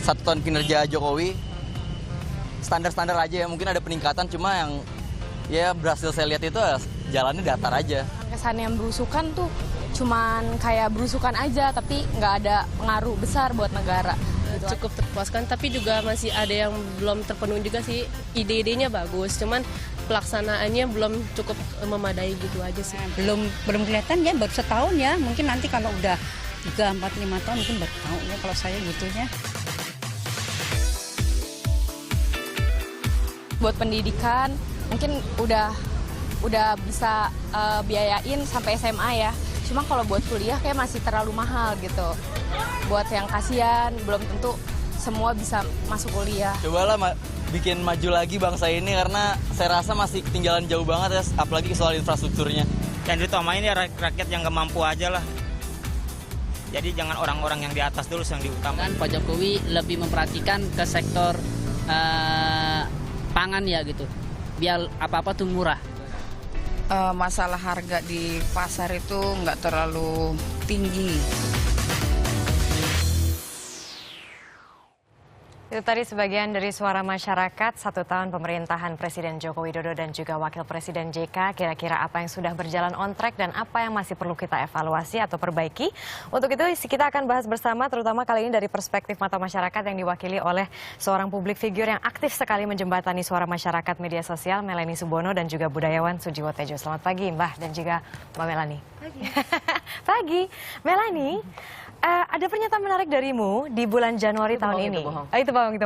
1 tahun kinerja Jokowi standar-standar aja ya, mungkin ada peningkatan, cuma yang ya berhasil saya lihat itu jalannya datar aja. Kesan yang berusukan tuh cuman kayak berusukan aja, tapi nggak ada pengaruh besar buat negara. Gitu. Cukup terpuaskan, tapi juga masih ada yang belum terpenuhi juga sih. Ide-idenya bagus, cuman pelaksanaannya belum cukup memadai gitu aja sih. Belum kelihatan ya, baru setahun ya. Mungkin nanti kalau udah 3, 4, 5 tahun mungkin baru tahu ya kalau saya gitunya. Buat pendidikan mungkin udah bisa biayain sampai SMA ya. Cuma kalau buat kuliah kayak masih terlalu mahal gitu. Buat yang kasihan, belum tentu semua bisa masuk kuliah. Cobalah bikin maju lagi bangsa ini, karena saya rasa masih ketinggalan jauh banget ya, apalagi soal infrastrukturnya. Yang diutamain ya rakyat yang nggak mampu aja lah. Jadi jangan orang-orang yang di atas dulu yang diutamakan. Pak Jokowi lebih memperhatikan ke sektor pangan ya gitu, biar apa-apa tuh murah. Masalah harga di pasar itu nggak terlalu tinggi. Itu tadi sebagian dari suara masyarakat 1 tahun pemerintahan Presiden Joko Widodo dan juga Wakil Presiden JK. Kira-kira apa yang sudah berjalan on track dan apa yang masih perlu kita evaluasi atau perbaiki. Untuk itu kita akan bahas bersama, terutama kali ini dari perspektif mata masyarakat yang diwakili oleh seorang publik figur yang aktif sekali menjembatani suara masyarakat media sosial, Melanie Subono, dan juga budayawan Sujiwo Tejo. Selamat pagi Mbah dan juga Mbak Melanie. Pagi. Pagi. Melanie. Ada pernyataan menarik darimu di bulan Januari tahun ini. Itu bohong.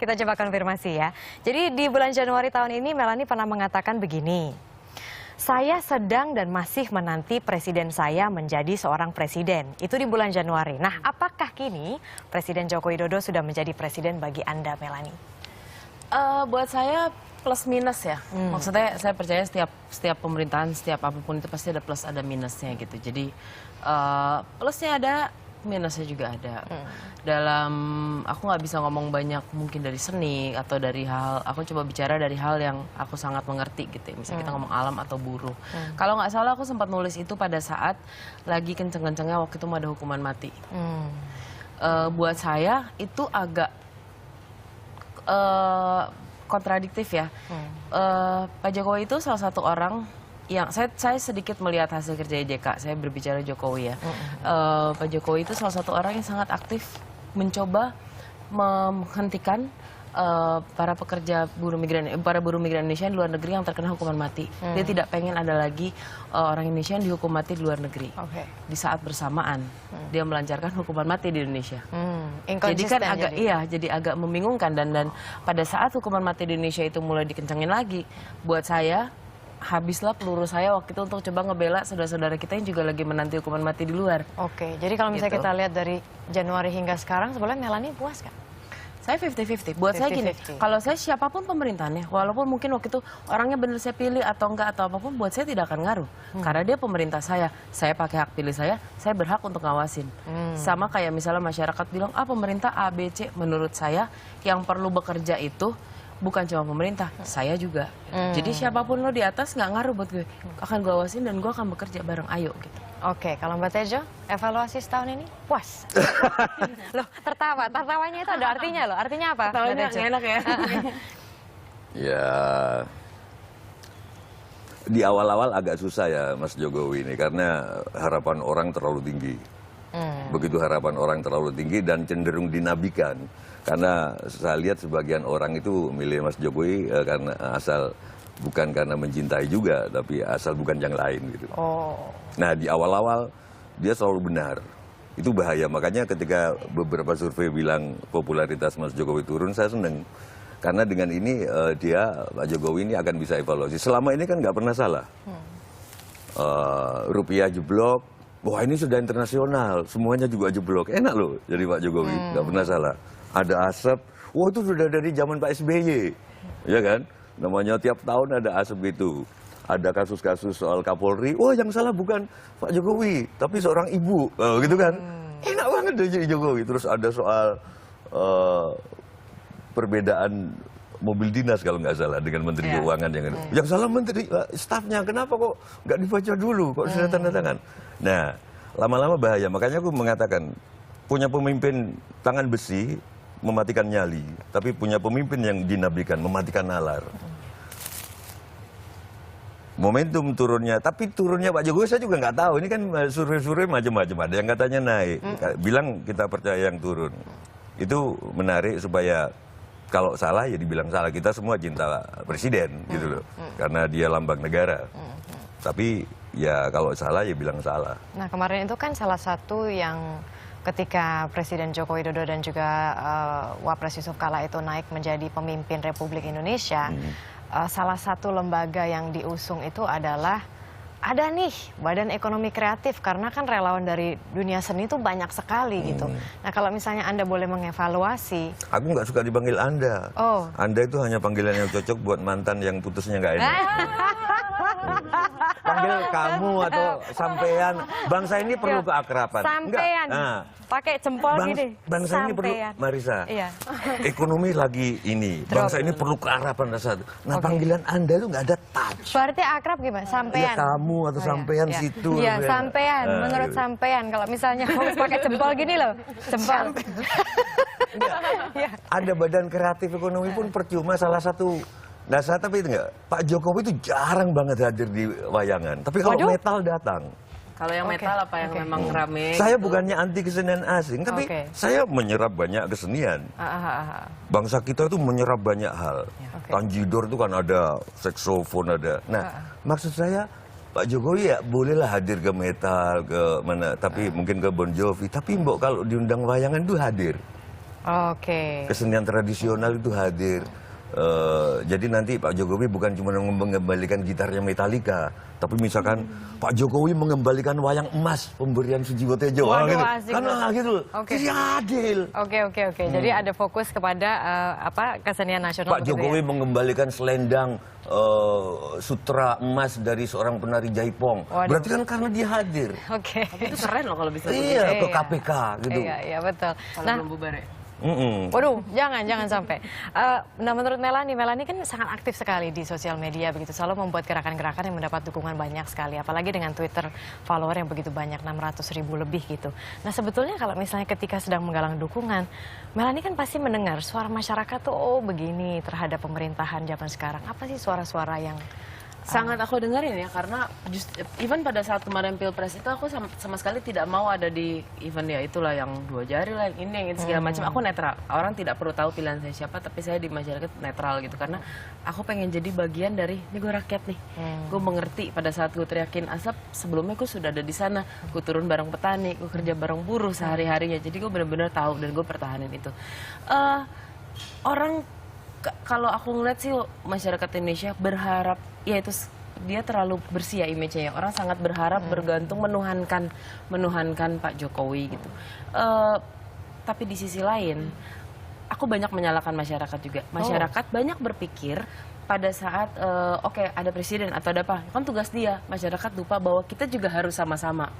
Kita coba konfirmasi ya. Jadi di bulan Januari tahun ini Melanie pernah mengatakan begini. Saya sedang dan masih menanti presiden saya menjadi seorang presiden. Itu di bulan Januari. Nah, apakah kini Presiden Joko Widodo sudah menjadi presiden bagi Anda, Melanie? Buat saya plus minus ya. Maksudnya saya percaya setiap pemerintahan, setiap apapun itu pasti ada plus ada minusnya gitu. Jadi plusnya ada, minusnya juga ada. Dalam aku nggak bisa ngomong banyak mungkin dari seni atau dari hal, aku coba bicara dari hal yang aku sangat mengerti gitu. Misalnya kita ngomong alam atau buruh. Kalau nggak salah aku sempat nulis itu pada saat lagi kenceng-kencengnya waktu itu mau ada hukuman mati. Buat saya itu agak kontradiktif ya. Pak Jokowi itu salah satu orang yang saya sedikit melihat hasil kerja JK. Saya berbicara Jokowi ya. Pak Jokowi itu salah satu orang yang sangat aktif mencoba menghentikan para buruh migran Indonesia di luar negeri yang terkena hukuman mati. Dia tidak pengen ada lagi orang Indonesia yang dihukum mati di luar negeri. Di saat bersamaan dia melancarkan hukuman mati di Indonesia. Jadi kan jadi agak membingungkan dan pada saat hukuman mati di Indonesia itu mulai dikencangin lagi, buat saya habislah peluru saya waktu itu untuk coba ngebela saudara-saudara kita yang juga lagi menanti hukuman mati di luar. Jadi kalau misalnya kita lihat dari Januari hingga sekarang, sebenarnya Melanie puas kan? Saya 50-50. Buat saya gini, kalau saya siapapun pemerintahannya, walaupun mungkin waktu itu orangnya benar saya pilih atau enggak atau apapun, buat saya tidak akan ngaruh. Karena dia pemerintah saya pakai hak pilih saya berhak untuk ngawasin. Sama kayak misalnya masyarakat bilang, pemerintah A, B, C, menurut saya yang perlu bekerja itu bukan cuma pemerintah, saya juga. Jadi siapapun lo di atas nggak ngaruh buat gue. Akan gue awasin dan gue akan bekerja bareng, ayo gitu. Kalau Mbak Tejo, evaluasi setahun ini puas? Loh, tertawanya itu ada artinya loh. Artinya apa? Tertawanya nggak enak ya? Ya, di awal-awal agak susah ya Mas Jokowi ini, karena harapan orang terlalu tinggi. Begitu harapan orang terlalu tinggi dan cenderung dinabikan. Karena saya lihat sebagian orang itu milih Mas Jokowi karena bukan karena mencintai juga, tapi asal bukan yang lain gitu. Nah di awal-awal dia selalu benar, itu bahaya. Makanya ketika beberapa survei bilang popularitas Mas Jokowi turun, saya seneng. Karena dengan ini Pak Jokowi ini akan bisa evaluasi. Selama ini kan nggak pernah salah. Rupiah jeblok, wah ini sudah internasional, semuanya juga jeblok. Enak loh jadi Pak Jokowi, nggak pernah salah. Ada asap, wah itu sudah dari zaman Pak SBY, ya kan? Namanya tiap tahun ada asap itu. Ada kasus-kasus soal Kapolri, wah yang salah bukan Pak Jokowi, tapi seorang ibu, gitu kan? Enak banget jadi Jokowi. Terus ada soal perbedaan mobil dinas kalau nggak salah dengan Menteri Keuangan yang salah menteri stafnya. Kenapa kok nggak dibaca dulu? Kok sudah tanda tangan? Nah, lama-lama bahaya. Makanya aku mengatakan punya pemimpin tangan besi mematikan nyali, tapi punya pemimpin yang dinabikan mematikan nalar. Momentum turunnya, tapi turunnya Pak Jokowi saya juga nggak tahu. Ini kan survei-survei macam-macam, ada yang katanya naik, bilang kita percaya yang turun. Itu menarik supaya kalau salah ya dibilang salah. Kita semua cinta presiden gitu loh, karena dia lambang negara. Tapi ya kalau salah ya bilang salah. Nah kemarin itu kan salah satu yang ketika Presiden Joko Widodo dan juga Wapres Yusuf Kala itu naik menjadi pemimpin Republik Indonesia, salah satu lembaga yang diusung itu adalah ada nih Badan Ekonomi Kreatif, karena kan relawan dari dunia seni itu banyak sekali gitu. Nah kalau misalnya Anda boleh mengevaluasi. Aku nggak suka dipanggil Anda. Oh. Anda itu hanya panggilan yang cocok buat mantan yang putusnya nggak enak. Panggil kamu atau sampean. Bangsa ini perlu keakraban. Sampean. Nah, pakai jempol gini. Bangsa ini perlu, Marisa. Iya. Ekonomi lagi ini. Bangsa ini perlu keakraban satu. Nah, panggilan Anda itu nggak ada touch. Berarti akrab gimana? Sampean. Ya, kamu atau sampean situ. Iya, sampean. Menurut sampean, kalau misalnya harus pakai jempol gini loh, jempol. Ada Badan Kreatif Ekonomi pun percuma, salah satu. Nah, tapi itu enggak, Pak Jokowi itu jarang banget hadir di wayangan. Tapi kalau metal datang. Kalau yang metal apa yang memang rame? Saya bukannya anti kesenian asing, tapi saya menyerap banyak kesenian. Bangsa kita itu menyerap banyak hal. Tanjidor itu kan ada, saksofon ada. Nah, maksud saya Pak Jokowi ya bolehlah hadir ke metal, ke mana, tapi mungkin ke Bon Jovi. Tapi mbok kalau diundang wayangan itu hadir. Kesenian tradisional itu hadir. Jadi nanti Pak Jokowi bukan cuma mengembalikan gitarnya Metallica, tapi misalkan Pak Jokowi mengembalikan wayang emas pemberian Sujiwo Tejo. Waduh, gitu. asik Karena gitu. Jadi adil. Oke. Jadi ada fokus kepada kesenian nasional. Pak Jokowi mengembalikan selendang sutra emas dari seorang penari Jaipong. Berarti kan karena dia hadir. Tapi itu keren loh kalau bisa. Iya, ke KPK gitu. Iya, betul. Kalau belum bubar ya. Waduh, jangan sampai. Nah, menurut Melanie kan sangat aktif sekali di sosial media begitu, selalu membuat gerakan-gerakan yang mendapat dukungan banyak sekali, apalagi dengan Twitter follower yang begitu banyak, 600.000 lebih gitu. Nah, sebetulnya kalau misalnya ketika sedang menggalang dukungan, Melanie kan pasti mendengar suara masyarakat tuh, oh begini terhadap pemerintahan zaman sekarang. Apa sih suara-suara yang sangat aku dengerin ya, karena even pada saat kemarin Pilpres itu aku sama sekali tidak mau ada di event ya itulah yang 2 jari lah, yang ini segala macam. Aku netral, orang tidak perlu tahu pilihan saya siapa, tapi saya di masyarakat netral gitu, karena aku pengen jadi bagian dari ini, gue rakyat nih. Gue mengerti pada saat gue teriakin asap, sebelumnya gue sudah ada di sana, gue turun bareng petani, gue kerja bareng buruh sehari-harinya, jadi gue benar-benar tahu dan gue pertahanin itu. Orang kalau aku ngeliat sih masyarakat Indonesia berharap, ya itu dia terlalu bersih ya image-nya. Orang sangat berharap, bergantung, menuhankan Pak Jokowi gitu. Tapi di sisi lain, aku banyak menyalahkan masyarakat juga. Masyarakat banyak berpikir pada saat ada presiden atau ada apa, kan tugas dia. Masyarakat lupa bahwa kita juga harus sama-sama.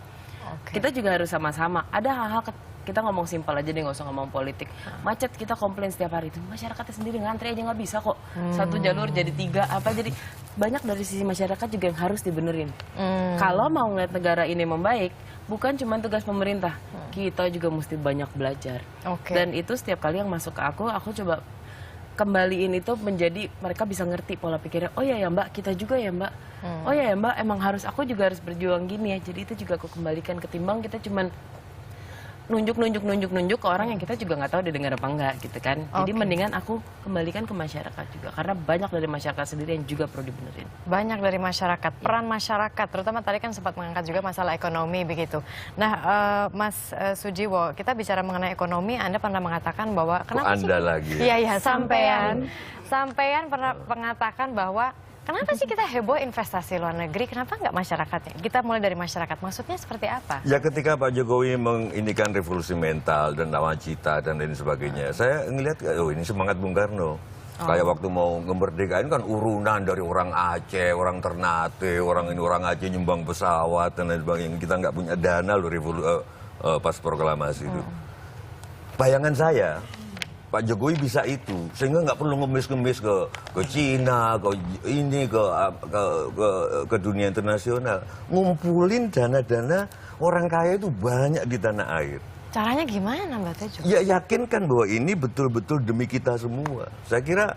Kita juga harus sama-sama. Ada hal-hal kita ngomong simpel aja deh, nggak usah ngomong politik. Macet kita komplain setiap hari itu, masyarakatnya sendiri ngantri aja nggak bisa kok. Satu jalur jadi 3 apa, jadi banyak dari sisi masyarakat juga yang harus dibenerin. Kalau mau ngeliat negara ini membaik, bukan cuma tugas pemerintah, kita juga mesti banyak belajar. Dan itu setiap kali yang masuk ke aku coba kembaliin itu menjadi mereka bisa ngerti pola pikirnya. Oh ya Mbak, kita juga ya Mbak. Oh ya Mbak, emang aku juga harus berjuang gini ya. Jadi itu juga aku kembalikan, ketimbang kita cuman nunjuk ke orang yang kita juga nggak tahu dia dengar apa enggak gitu kan. Jadi mendingan aku kembalikan ke masyarakat juga, karena banyak dari masyarakat sendiri yang juga perlu dibenerin. Banyak dari masyarakat, peran masyarakat, terutama tadi kan sempat mengangkat juga masalah ekonomi begitu. Nah, Mas Sujiwo, kita bicara mengenai ekonomi, Anda pernah mengatakan bahwa kenapa sih? Anda lagi. Iya, sampean pernah mengatakan bahwa kenapa sih kita heboh investasi luar negeri? Kenapa nggak masyarakatnya? Kita mulai dari masyarakat. Maksudnya seperti apa? Ya ketika Pak Jokowi menginikan revolusi mental dan nawacita dan lain sebagainya, saya ngelihat, oh ini semangat Bung Karno. Kayak waktu mau ngemerdekain kan urunan dari orang Aceh, orang Ternate, orang Aceh nyumbang pesawat dan lain sebagainya. Kita nggak punya dana loh pas proklamasi itu. Bayangan saya, Pak Jokowi bisa itu, sehingga nggak perlu ngemis-ngemis ke Cina, ke dunia internasional, ngumpulin dana-dana orang kaya itu banyak di tanah air. Caranya gimana Mbak Tejo? Ya yakinkan bahwa ini betul-betul demi kita semua. Saya kira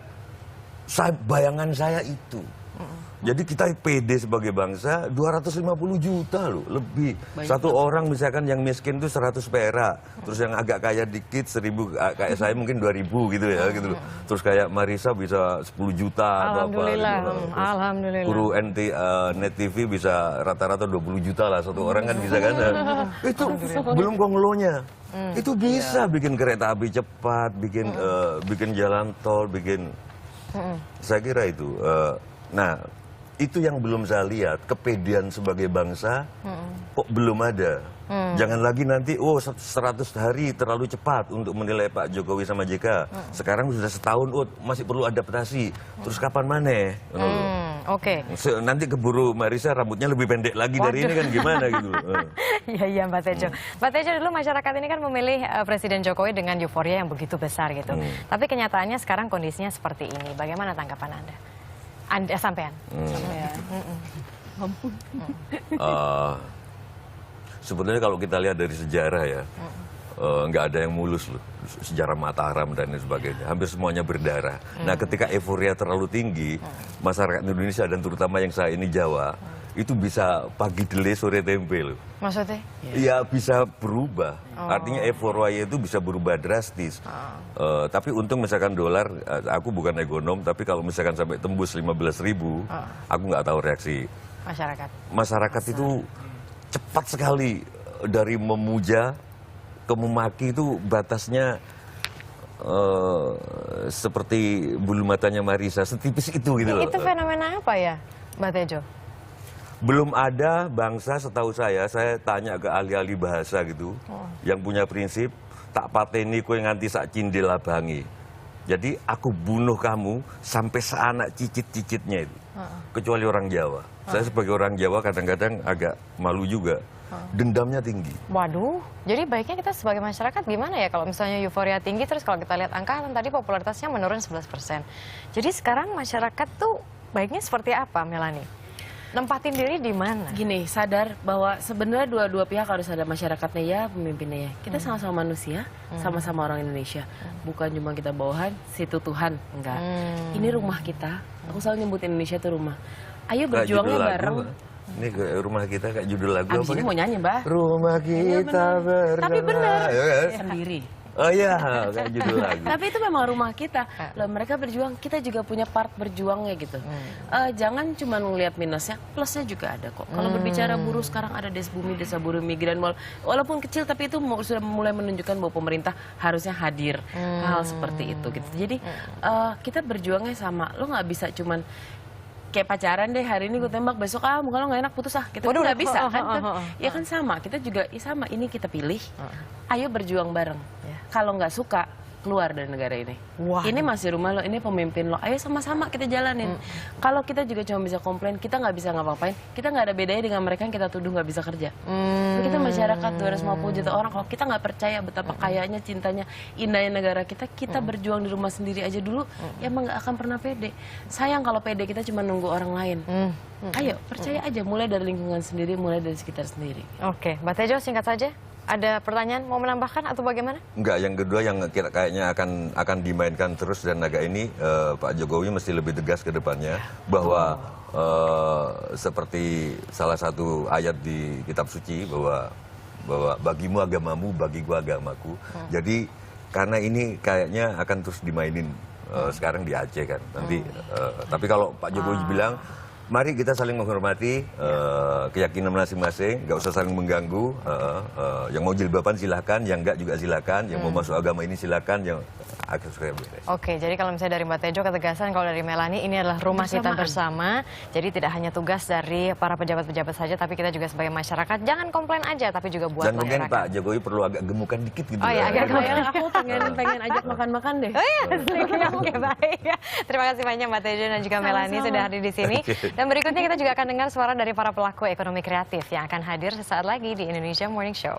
bayangan saya itu. Jadi kita pede sebagai bangsa 250 juta loh, lebih. Satu orang misalkan yang miskin itu 100 perak. Terus yang agak kaya dikit 1000, kayak saya mungkin 2000 gitu ya gitu loh. Terus kayak Marisa bisa 10 juta atau apa gitu. Alhamdulillah. Guru Net TV bisa rata-rata 20 juta lah satu orang kan bisa kan. Itu belum konglonya. Itu bisa bikin kereta api cepat, bikin jalan tol, bikin saya kira itu. Nah, itu yang belum saya lihat, kepedean sebagai bangsa kok belum ada. Jangan lagi nanti 100 hari terlalu cepat untuk menilai Pak Jokowi sama JK. Sekarang sudah setahun, masih perlu adaptasi. Terus kapan maneh? Oke. Nanti keburu Marisa rambutnya lebih pendek lagi dari ini kan gimana gitu. Iya Mbak Tejo. Mbak Tejo, dulu masyarakat ini kan memilih Presiden Jokowi dengan euforia yang begitu besar gitu. Tapi kenyataannya sekarang kondisinya seperti ini. Bagaimana tanggapan Anda sampean? Sebetulnya kalau kita lihat dari sejarah ya, nggak ada yang mulus loh. Sejarah Mataram dan lain sebagainya. Hampir semuanya berdarah. Nah ketika euforia terlalu tinggi, masyarakat Indonesia dan terutama yang saya ini Jawa, itu bisa pagi dele sore tempe loh. Maksudnya? Ya bisa berubah. Artinya euforia itu bisa berubah drastis. Tapi untung misalkan dolar, aku bukan ekonom, tapi kalau misalkan sampai tembus 15.000, aku nggak tahu reaksi masyarakat itu cepat sekali dari memuja ke memaki itu batasnya seperti bulu matanya Marisa, setipis itu gitu loh. Itu fenomena apa ya, Mbak Tejo? Belum ada bangsa setahu saya tanya ke ahli-ahli bahasa gitu, yang punya prinsip, tak pateni kowe nganti sak cindil abangi. Jadi aku bunuh kamu sampai seanak cicit-cicitnya itu. Kecuali orang Jawa. Saya sebagai orang Jawa kadang-kadang agak malu juga. Dendamnya tinggi. Waduh, jadi baiknya kita sebagai masyarakat gimana ya kalau misalnya euforia tinggi, terus kalau kita lihat angka kan tadi popularitasnya menurun 11%. Jadi sekarang masyarakat tuh baiknya seperti apa, Melanie? Nempatin diri di mana? Gini, sadar bahwa sebenarnya dua-dua pihak harus ada masyarakatnya ya, pemimpinnya ya. Kita sama-sama manusia, sama-sama orang Indonesia. Bukan cuma kita bawahan, situ Tuhan, enggak. Ini rumah kita, aku selalu nyebut Indonesia itu rumah. Ayo berjuangnya bareng. Ini rumah kita kayak judul lagu abis apa? Ini mau nyanyi, Mbak. Rumah kita bersama. Tapi benar. Sendiri. Oh iya, kayak judul lagu. Tapi itu memang rumah kita. Loh, mereka berjuang, kita juga punya part berjuangnya gitu. Jangan cuma ngelihat minusnya, plusnya juga ada kok. Kalau berbicara buruh sekarang ada Desbumi, Desa Buruh Migran, walaupun kecil tapi itu sudah mulai menunjukkan bahwa pemerintah harusnya hadir hal seperti itu gitu. Jadi kita berjuangnya sama. Lo nggak bisa cuman kayak pacaran deh, hari ini gue tembak, besok kalau nggak enak putus kita nggak bisa kan, ya kan sama, kita juga ya sama, ini kita pilih, ayo berjuang bareng, kalau nggak suka keluar dari negara ini. Ini masih rumah lo, ini pemimpin lo, ayo sama-sama kita jalanin. Kalau kita juga cuma bisa komplain, kita nggak bisa ngapa-ngapain, kita nggak ada bedanya dengan mereka yang kita tuduh nggak bisa kerja. Kita masyarakat 250 juta orang, kalau kita nggak percaya betapa kayanya, cintanya, indahnya negara kita, kita berjuang di rumah sendiri aja dulu, ya emang nggak akan pernah pede. Sayang kalau pede kita cuma nunggu orang lain. Ayo, percaya aja, mulai dari lingkungan sendiri, mulai dari sekitar sendiri. Oke, Mbak Tejo singkat saja. Ada pertanyaan mau menambahkan atau bagaimana? Enggak, yang kedua yang kayaknya akan dimainkan terus dan agak ini Pak Jokowi mesti lebih tegas ke depannya bahwa seperti salah satu ayat di kitab suci bahwa bagimu agamamu, bagiku agamaku. Jadi karena ini kayaknya akan terus dimainin sekarang di Aceh kan. Nanti tapi kalau Pak Jokowi bilang mari kita saling menghormati keyakinan masing-masing, nggak usah saling mengganggu. Yang mau jilbaban silahkan, yang nggak juga silahkan. Yang mau masuk agama ini silahkan, yang akan suka beres. Oke, jadi kalau misalnya dari Mbak Tejo ketegasan, kalau dari Melanie ini adalah rumah kita bersama. Jadi tidak hanya tugas dari para pejabat-pejabat saja, tapi kita juga sebagai masyarakat jangan komplain aja, tapi juga buat dan mungkin Pak Jokowi perlu agak gemukan dikit gitu. Oh iya, agak gemukan. Aku pengen ajak makan-makan deh. Oh iya, oke baik. Terima kasih banyak Mbak Tejo dan juga Melanie sudah hadir di sini. Dan berikutnya kita juga akan dengar suara dari para pelaku ekonomi kreatif yang akan hadir sesaat lagi di Indonesia Morning Show.